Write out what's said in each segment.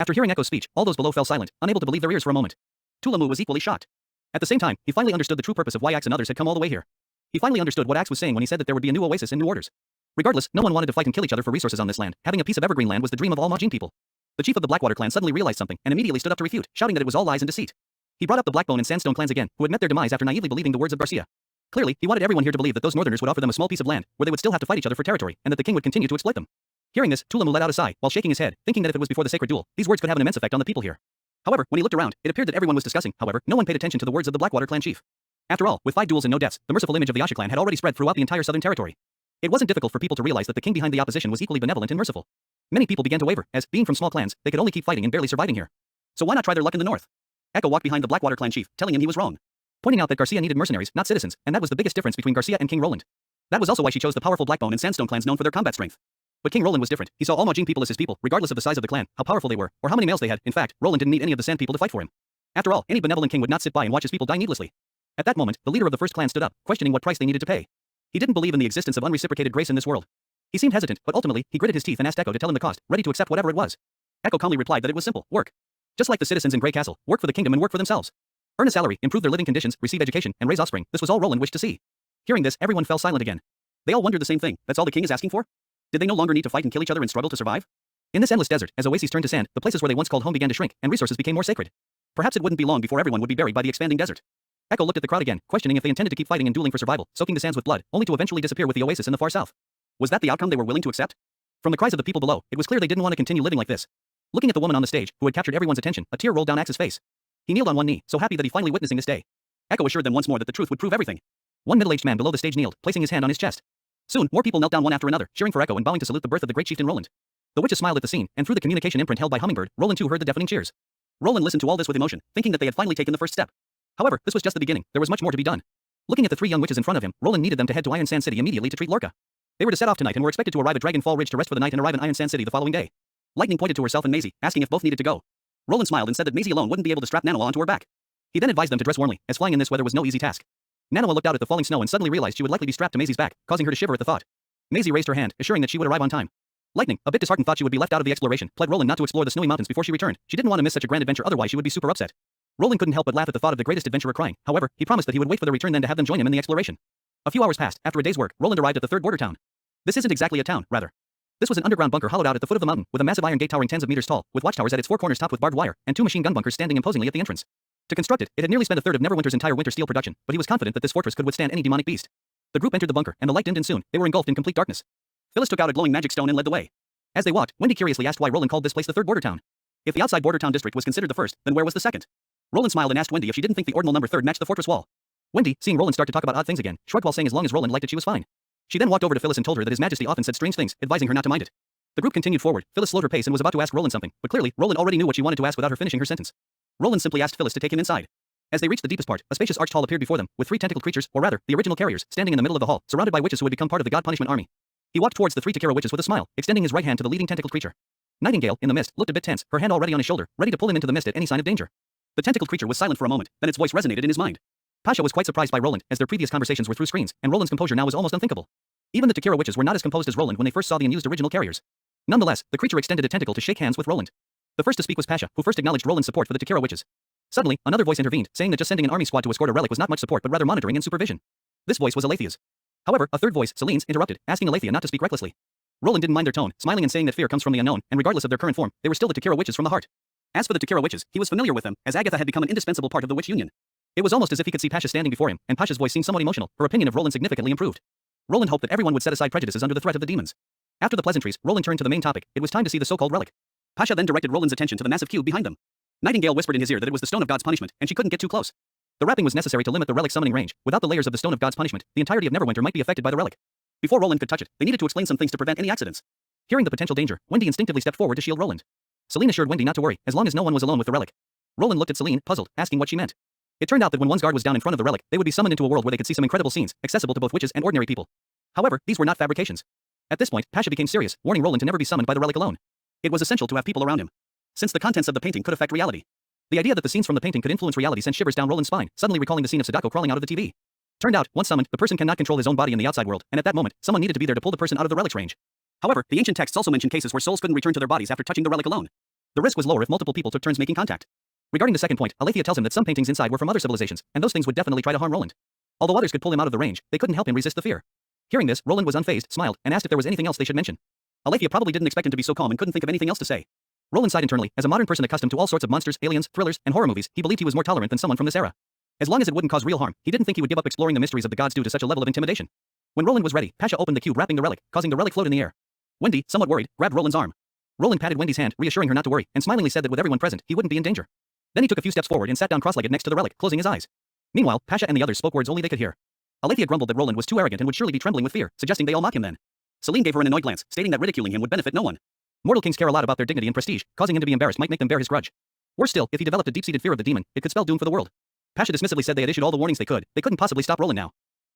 After hearing Echo's speech, all those below fell silent, unable to believe their ears for a moment. Tulamu was equally shocked. At the same time, he finally understood the true purpose of why Axe and others had come all the way here. He finally understood what Axe was saying when he said that there would be a new oasis and new orders. Regardless, no one wanted to fight and kill each other for resources on this land. Having a piece of evergreen land was the dream of all Majin people. The chief of the Blackwater clan suddenly realized something and immediately stood up to refute, shouting that it was all lies and deceit. He brought up the Blackbone and Sandstone clans again, who had met their demise after naively believing the words of Garcia. Clearly, he wanted everyone here to believe that those northerners would offer them a small piece of land, where they would still have to fight each other for territory, and that the king would continue to exploit them. Hearing this, Tulamu let out a sigh, while shaking his head, thinking that if it was before the sacred duel, these words could have an immense effect on the people here. However, when he looked around, it appeared that everyone was discussing. However, no one paid attention to the words of the Blackwater clan chief. After all, with 5 duels and no deaths, the merciful image of the Asha clan had already spread throughout the entire southern territory. It wasn't difficult for people to realize that the king behind the opposition was equally benevolent and merciful. Many people began to waver, as, being from small clans, they could only keep fighting and barely surviving here. So why not try their luck in the north? Echo walked behind the Blackwater clan chief, telling him he was wrong. Pointing out that Garcia needed mercenaries, not citizens, and that was the biggest difference between Garcia and King Roland. That was also why she chose the powerful Blackbone and Sandstone clans known for their combat strength. But King Roland was different. He saw all Majin people as his people, regardless of the size of the clan, how powerful they were, or how many males they had. In fact, Roland didn't need any of the Sand people to fight for him. After all, any benevolent king would not sit by and watch his people die needlessly. At that moment, the leader of the first clan stood up, questioning what price they needed to pay. He didn't believe in the existence of unreciprocated grace in this world. He seemed hesitant, but ultimately, he gritted his teeth and asked Echo to tell him the cost, ready to accept whatever it was. Echo calmly replied that it was simple: work. Just like the citizens in Grey Castle, work for the kingdom and work for themselves. Earn a salary, improve their living conditions, receive education, and raise offspring. This was all Roland wished to see. Hearing this, everyone fell silent again. They all wondered the same thing. That's all the king is asking for? Did they no longer need to fight and kill each other and struggle to survive? In this endless desert, as oases turned to sand, the places where they once called home began to shrink, and resources became more sacred. Perhaps it wouldn't be long before everyone would be buried by the expanding desert. Echo looked at the crowd again, questioning if they intended to keep fighting and dueling for survival, soaking the sands with blood, only to eventually disappear with the oasis in the far south. Was that the outcome they were willing to accept? From the cries of the people below, it was clear they didn't want to continue living like this. Looking at the woman on the stage, who had captured everyone's attention, a tear rolled down Axe's face. He kneeled on one knee, so happy that he finally witnessing this day. Echo assured them once more that the truth would prove everything. One middle-aged man below the stage kneeled, placing his hand on his chest. Soon, more people knelt down one after another, cheering for Echo and bowing to salute the birth of the great chieftain Roland. The witches smiled at the scene, and through the communication imprint held by Hummingbird, Roland too heard the deafening cheers. Roland listened to all this with emotion, thinking that they had finally taken the first step. However, this was just the beginning. There was much more to be done. Looking at the 3 young witches in front of him, Roland needed them to head to Iron Sand City immediately to treat Lorca. They were to set off tonight and were expected to arrive at Dragonfall Ridge to rest for the night and arrive in Iron Sand City the following day. Lightning pointed to herself and Maisie, asking if both needed to go. Roland smiled and said that Maisie alone wouldn't be able to strap Nanoa onto her back. He then advised them to dress warmly, as flying in this weather was no easy task. Nanoa looked out at the falling snow and suddenly realized she would likely be strapped to Maisie's back, causing her to shiver at the thought. Maisie raised her hand, assuring that she would arrive on time. Lightning, a bit disheartened, thought she would be left out of the exploration, pled Roland not to explore the snowy mountains before she returned. She didn't want to miss such a grand adventure, otherwise she would be super upset. Roland couldn't help but laugh at the thought of the greatest adventurer crying. However, he promised that he would wait for their return then to have them join him in the exploration. A few hours passed. After a day's work, Roland arrived at the 3rd border town. This isn't exactly a town, rather. This was an underground bunker hollowed out at the foot of the mountain, with a massive iron gate towering tens of meters tall, with watchtowers at its 4 corners topped with barbed wire, and 2 machine gun bunkers standing imposingly at the entrance. To construct it, it had nearly spent a third of Neverwinter's entire winter steel production, but he was confident that this fortress could withstand any demonic beast. The group entered the bunker, and the light dimmed in soon. They were engulfed in complete darkness. Phyllis took out a glowing magic stone and led the way. As they walked, Wendy curiously asked why Roland called this place the 3rd border town. If the outside border town district was considered the first, then where was the second? Roland smiled and asked Wendy if she didn't think the ordinal number 3rd matched the fortress wall. Wendy, seeing Roland start to talk about odd things again, shrugged while saying as long as Roland liked it she was fine. She then walked over to Phyllis and told her that His Majesty often said strange things, advising her not to mind it. The group continued forward. Phyllis slowed her pace and was about to ask Roland something, but clearly, Roland already knew what she wanted to ask without her finishing her sentence. Roland simply asked Phyllis to take him inside. As they reached the deepest part, a spacious arched hall appeared before them, with 3 tentacled creatures, or rather, the original carriers, standing in the middle of the hall, surrounded by witches who had become part of the God Punishment Army. He walked towards the 3 Takira witches with a smile, extending his right hand to the leading tentacled creature. Nightingale, in the mist, looked a bit tense, her hand already on his shoulder, ready to pull him into the mist at any sign of danger. The tentacled creature was silent for a moment, then its voice resonated in his mind. Pasha was quite surprised by Roland, as their previous conversations were through screens, and Roland's composure now was almost unthinkable. Even the Takira witches were not as composed as Roland when they first saw the unused original carriers. Nonetheless, the creature extended a tentacle to shake hands with Roland. The first to speak was Pasha, who first acknowledged Roland's support for the Takira witches. Suddenly, another voice intervened, saying that just sending an army squad to escort a relic was not much support but rather monitoring and supervision. This voice was Alethea's. However, a third voice, Celine's, interrupted, asking Alethea not to speak recklessly. Roland didn't mind their tone, smiling and saying that fear comes from the unknown, and regardless of their current form, they were still the Takira witches from the heart. As for the Takira witches, he was familiar with them, as Agatha had become an indispensable part of the witch union. It was almost as if he could see Pasha standing before him, and Pasha's voice seemed somewhat emotional, her opinion of Roland significantly improved. Roland hoped that everyone would set aside prejudices under the threat of the demons. After the pleasantries, Roland turned to the main topic. It was time to see the so-called relic. Pasha then directed Roland's attention to the massive cube behind them. Nightingale whispered in his ear that it was the Stone of God's Punishment, and she couldn't get too close. The wrapping was necessary to limit the relic's summoning range. Without the layers of the Stone of God's Punishment, the entirety of Neverwinter might be affected by the relic. Before Roland could touch it, they needed to explain some things to prevent any accidents. Hearing the potential danger, Wendy instinctively stepped forward to shield Roland. Celine assured Wendy not to worry, as long as no one was alone with the relic. Roland looked at Celine, puzzled, asking what she meant. It turned out that when one's guard was down in front of the relic, they would be summoned into a world where they could see some incredible scenes, accessible to both witches and ordinary people. However, these were not fabrications. At this point, Pasha became serious, warning Roland to never be summoned by the relic alone. It was essential to have people around him, since the contents of the painting could affect reality. The idea that the scenes from the painting could influence reality sent shivers down Roland's spine, suddenly recalling the scene of Sadako crawling out of the TV. Turned out, once summoned, the person cannot control his own body in the outside world, and at that moment, someone needed to be there to pull the person out of the relic's range. However, the ancient texts also mention cases where souls couldn't return to their bodies after touching the relic alone. The risk was lower if multiple people took turns making contact. Regarding the second point, Aletheia tells him that some paintings inside were from other civilizations, and those things would definitely try to harm Roland. Although others could pull him out of the range, they couldn't help him resist the fear. Hearing this, Roland was unfazed, smiled, and asked if there was anything else they should mention. Aletheia probably didn't expect him to be so calm and couldn't think of anything else to say. Roland sighed internally. As a modern person accustomed to all sorts of monsters, aliens, thrillers, and horror movies, he believed he was more tolerant than someone from this era. As long as it wouldn't cause real harm, he didn't think he would give up exploring the mysteries of the gods due to such a level of intimidation. When Roland was ready, Pasha opened the cube wrapping the relic, causing the relic float in the air. Wendy, somewhat worried, grabbed Roland's arm. Roland patted Wendy's hand, reassuring her not to worry, and smilingly said that with everyone present, he wouldn't be in danger. Then he took a few steps forward and sat down cross-legged next to the relic, closing his eyes. Meanwhile, Pasha and the others spoke words only they could hear. Aletheia grumbled that Roland was too arrogant and would surely be trembling with fear, suggesting they all mock him then. Celine gave her an annoyed glance, stating that ridiculing him would benefit no one. Mortal kings care a lot about their dignity and prestige, causing him to be embarrassed might make them bear his grudge. Worse still, if he developed a deep-seated fear of the demon, it could spell doom for the world. Pasha dismissively said they had issued all the warnings they couldn't possibly stop Roland now.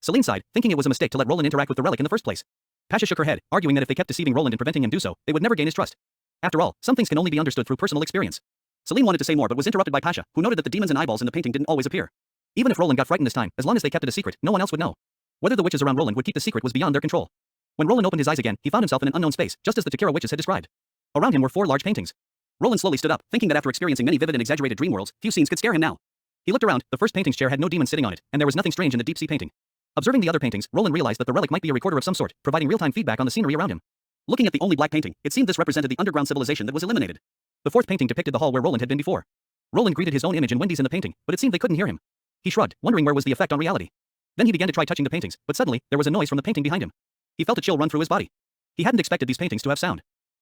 Celine sighed, thinking it was a mistake to let Roland interact with the relic in the first place. Pasha shook her head, arguing that if they kept deceiving Roland and preventing him do so, they would never gain his trust. After all, some things can only be understood through personal experience. Celine wanted to say more but was interrupted by Pasha, who noted that the demons and eyeballs in the painting didn't always appear. Even if Roland got frightened this time, as long as they kept it a secret, no one else would know. Whether the witches around Roland would keep the secret was beyond their control. When Roland opened his eyes again, he found himself in an unknown space, just as the Takira witches had described. Around him were 4 large paintings. Roland slowly stood up, thinking that after experiencing many vivid and exaggerated dream worlds, few scenes could scare him now. He looked around. The first painting's chair had no demon sitting on it, and there was nothing strange in the deep-sea painting. Observing the other paintings, Roland realized that the relic might be a recorder of some sort, providing real-time feedback on the scenery around him. Looking at the only black painting, it seemed this represented the underground civilization that was eliminated. The fourth painting depicted the hall where Roland had been before. Roland greeted his own image and Wendy's in the painting, but it seemed they couldn't hear him. He shrugged, wondering where was the effect on reality. Then he began to try touching the paintings, but suddenly, there was a noise from the painting behind him. He felt a chill run through his body. He hadn't expected these paintings to have sound.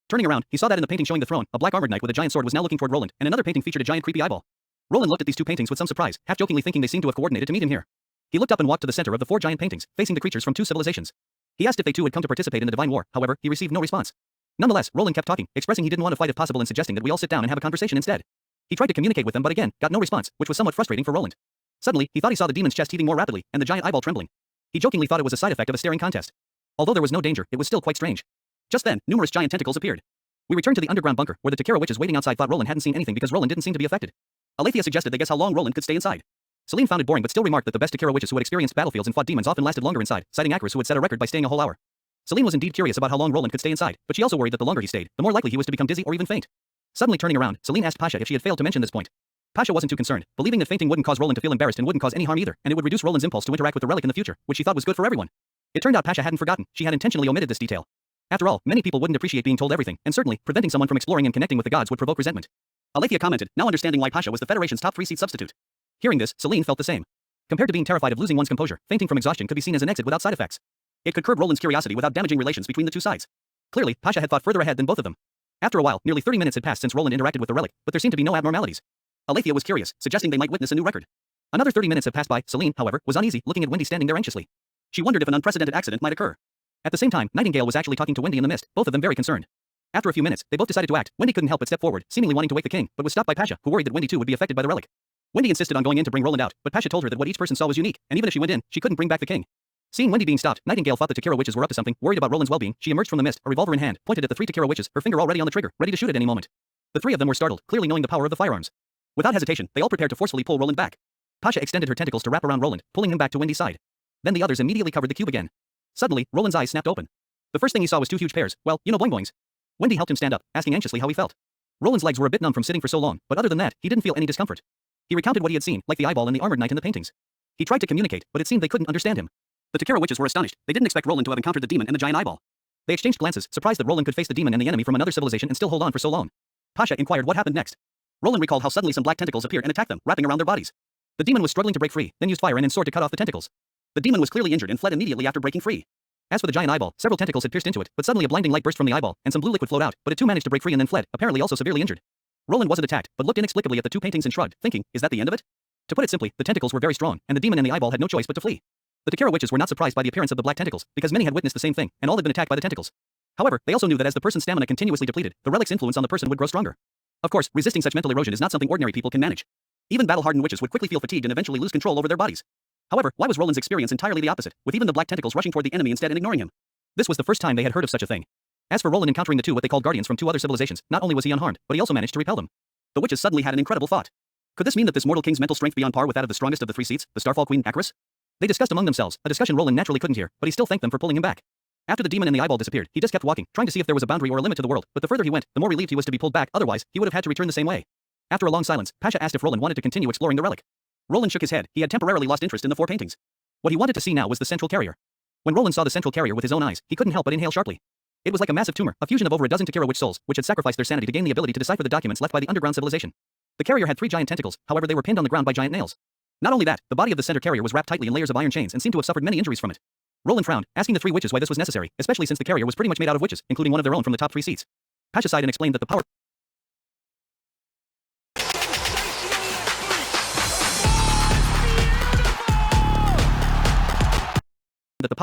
Turning around, he saw that in the painting showing the throne, a black armored knight with a giant sword was now looking toward Roland, and another painting featured a giant creepy eyeball. Roland looked at these 2 paintings with some surprise, half-jokingly thinking they seemed to have coordinated to meet him here. He looked up and walked to the center of the 4 giant paintings, facing the creatures from 2 civilizations. He asked if they too had come to participate in the divine war, however, he received no response. Nonetheless, Roland kept talking, expressing he didn't want to fight if possible and suggesting that we all sit down and have a conversation instead. He tried to communicate with them but again, got no response, which was somewhat frustrating for Roland. Suddenly, he thought he saw the demon's chest heaving more rapidly, and the giant eyeball trembling. He jokingly thought it was a side effect of a staring contest. Although there was no danger, it was still quite strange. Just then, numerous giant tentacles appeared. We returned to the underground bunker, where the Takira witches waiting outside thought Roland hadn't seen anything because Roland didn't seem to be affected. Aletheia suggested they guess how long Roland could stay inside. Celine found it boring but still remarked that the best Takira witches who had experienced battlefields and fought demons often lasted longer inside, citing Acris who had set a record by staying a whole hour. Celine was indeed curious about how long Roland could stay inside, but she also worried that the longer he stayed, the more likely he was to become dizzy or even faint. Suddenly turning around, Celine asked Pasha if she had failed to mention this point. Pasha wasn't too concerned, believing that fainting wouldn't cause Roland to feel embarrassed and wouldn't cause any harm either, and it would reduce Roland's impulse to interact with the relic in the future, which she thought was good for everyone. It turned out Pasha hadn't forgotten, she had intentionally omitted this detail. After all, many people wouldn't appreciate being told everything, and certainly, preventing someone from exploring and connecting with the gods would provoke resentment. Aletheia commented, now understanding why Pasha was the Federation's top free seat substitute. Hearing this, Celine felt the same. Compared to being terrified of losing one's composure, fainting from exhaustion could be seen as an exit without side effects. It could curb Roland's curiosity without damaging relations between the 2 sides. Clearly, Pasha had thought further ahead than both of them. After a while, nearly 30 minutes had passed since Roland interacted with the relic, but there seemed to be no abnormalities. Aletheia was curious, suggesting they might witness a new record. Another 30 minutes had passed by. Celine, however, was uneasy, looking at Wendy standing there anxiously. She wondered if an unprecedented accident might occur. At the same time, Nightingale was actually talking to Wendy in the mist, both of them very concerned. After a few minutes, they both decided to act. Wendy couldn't help but step forward, seemingly wanting to wake the king, but was stopped by Pasha, who worried that Wendy too would be affected by the relic. Wendy insisted on going in to bring Roland out, but Pasha told her that what each person saw was unique, and even if she went in, she couldn't bring back the king. Seeing Wendy being stopped, Nightingale thought the Takira witches were up to something, worried about Roland's well-being. She emerged from the mist, a revolver in hand, pointed at the 3 Takira witches, her finger already on the trigger, ready to shoot at any moment. The 3 of them were startled, clearly knowing the power of the firearms. Without hesitation, they all prepared to forcefully pull Roland back. Pasha extended her tentacles to wrap around Roland, pulling him back to Wendy's side. Then the others immediately covered the cube again. Suddenly, Roland's eyes snapped open. The first thing he saw was 2 huge pairs, well, you know, boing boings. Wendy helped him stand up, asking anxiously how he felt. Roland's legs were a bit numb from sitting for so long, but other than that, he didn't feel any discomfort. He recounted what he had seen, like the eyeball and the armored knight in the paintings. He tried to communicate, but it seemed they couldn't understand him. The Takira witches were astonished. They didn't expect Roland to have encountered the demon and the giant eyeball. They exchanged glances, surprised that Roland could face the demon and the enemy from another civilization and still hold on for so long. Pasha inquired what happened next. Roland recalled how suddenly some black tentacles appeared and attacked them, wrapping around their bodies. The demon was struggling to break free, then used fire and sword to cut off the tentacles. The demon was clearly injured and fled immediately after breaking free. As for the giant eyeball, several tentacles had pierced into it, but suddenly a blinding light burst from the eyeball, and some blue liquid flowed out, but it too managed to break free and then fled, apparently also severely injured. Roland wasn't attacked, but looked inexplicably at the 2 paintings and shrugged, thinking, is that the end of it? To put it simply, the tentacles were very strong, and the demon and the eyeball had no choice but to flee. The Takira witches were not surprised by the appearance of the black tentacles, because many had witnessed the same thing, and all had been attacked by the tentacles. However, they also knew that as the person's stamina continuously depleted, the relic's influence on the person would grow stronger. Of course, resisting such mental erosion is not something ordinary people can manage. Even battle-hardened witches would quickly feel fatigued and eventually lose control over their bodies. However, why was Roland's experience entirely the opposite, with even the black tentacles rushing toward the enemy instead and ignoring him? This was the first time they had heard of such a thing. As for Roland encountering the 2 what they called guardians from 2 other civilizations, not only was he unharmed, but he also managed to repel them. The witches suddenly had an incredible thought. Could this mean that this mortal king's mental strength be on par with that of the strongest of the 3 seats, the Starfall Queen, Acris? They discussed among themselves, a discussion Roland naturally couldn't hear, but he still thanked them for pulling him back. After the demon and the eyeball disappeared, he just kept walking, trying to see if there was a boundary or a limit to the world, but the further he went, the more relieved he was to be pulled back, otherwise, he would have had to return the same way. After a long silence, Pasha asked if Roland wanted to continue exploring the relic. Roland shook his head. He had temporarily lost interest in the 4 paintings. What he wanted to see now was the central carrier. When Roland saw the central carrier with his own eyes, he couldn't help but inhale sharply. It was like a massive tumor, a fusion of over a dozen Takira witch souls, which had sacrificed their sanity to gain the ability to decipher the documents left by the underground civilization. The carrier had 3 giant tentacles, however they were pinned on the ground by giant nails. Not only that, the body of the center carrier was wrapped tightly in layers of iron chains and seemed to have suffered many injuries from it. Roland frowned, asking the 3 witches why this was necessary, especially since the carrier was pretty much made out of witches, including one of their own from the top 3 seats. Pasha sighed and explained that the power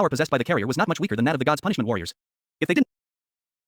possessed by the carrier was not much weaker than that of the gods' punishment warriors. If they didn't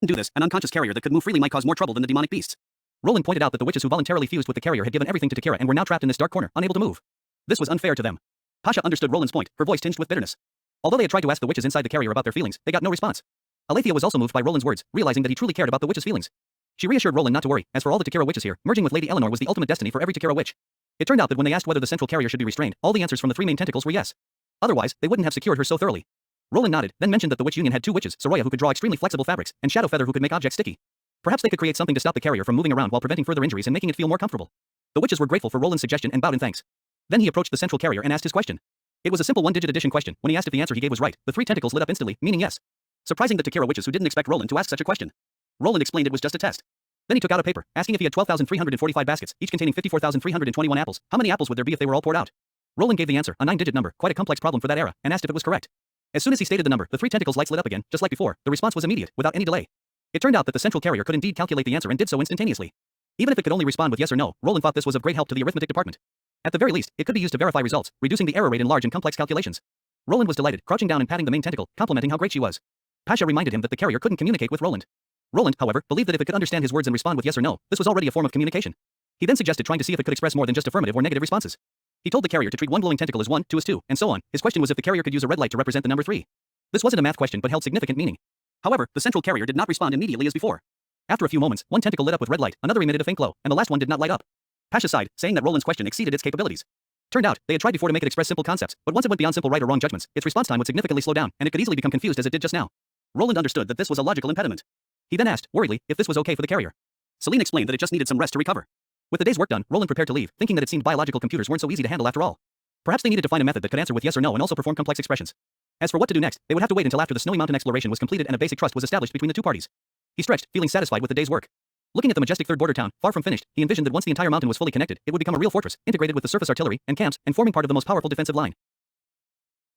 do this, an unconscious carrier that could move freely might cause more trouble than the demonic beasts. Roland pointed out that the witches who voluntarily fused with the carrier had given everything to Takira and were now trapped in this dark corner, unable to move. This was unfair to them. Pasha understood Roland's point, her voice tinged with bitterness. Although they had tried to ask the witches inside the carrier about their feelings, they got no response. Alethea was also moved by Roland's words, realizing that he truly cared about the witches' feelings. She reassured Roland not to worry, as for all the Takira witches here, merging with Lady Eleanor was the ultimate destiny for every Takira witch. It turned out that when they asked whether the central carrier should be restrained, all the answers from the 3 main tentacles were yes. Otherwise, they wouldn't have secured her so thoroughly. Roland nodded, then mentioned that the witch union had 2 witches, Soroya who could draw extremely flexible fabrics, and Shadowfeather who could make objects sticky. Perhaps they could create something to stop the carrier from moving around while preventing further injuries and making it feel more comfortable. The witches were grateful for Roland's suggestion and bowed in thanks. Then he approached the central carrier and asked his question. It was a simple 1-digit addition question. When he asked if the answer he gave was right, the 3 tentacles lit up instantly, meaning yes. Surprising the Takira witches who didn't expect Roland to ask such a question. Roland explained it was just a test. Then he took out a paper, asking if he had 12,345 baskets, each containing 54,321 apples. How many apples would there be if they were all poured out? Roland gave the answer, a 9-digit number, quite a complex problem for that era, and asked if it was correct. As soon as he stated the number, the 3 tentacles' lights lit up again, just like before. The response was immediate, without any delay. It turned out that the central carrier could indeed calculate the answer and did so instantaneously. Even if it could only respond with yes or no, Roland thought this was of great help to the arithmetic department. At the very least, it could be used to verify results, reducing the error rate in large and complex calculations. Roland was delighted, crouching down and patting the main tentacle, complimenting how great she was. Pasha reminded him that the carrier couldn't communicate with Roland. Roland, however, believed that if it could understand his words and respond with yes or no, this was already a form of communication. He then suggested trying to see if it could express more than just affirmative or negative responses. He told the carrier to treat one glowing tentacle as 1, 2 as 2, and so on. His question was if the carrier could use a red light to represent the number 3. This wasn't a math question but held significant meaning. However, the central carrier did not respond immediately as before. After a few moments, one tentacle lit up with red light, another emitted a faint glow, and the last one did not light up. Pasha sighed, saying that Roland's question exceeded its capabilities. Turned out, they had tried before to make it express simple concepts, but once it went beyond simple right or wrong judgments, its response time would significantly slow down, and it could easily become confused as it did just now. Roland understood that this was a logical impediment. He then asked, worriedly, if this was okay for the carrier. Celine explained that it just needed some rest to recover. With the day's work done, Roland prepared to leave, thinking that it seemed biological computers weren't so easy to handle after all. Perhaps they needed to find a method that could answer with yes or no and also perform complex expressions. As for what to do next, they would have to wait until after the Snowy Mountain exploration was completed and a basic trust was established between the 2 parties. He stretched, feeling satisfied with the day's work. Looking at the majestic 3rd border town, far from finished, he envisioned that once the entire mountain was fully connected, it would become a real fortress, integrated with the surface artillery and camps, and forming part of the most powerful defensive line.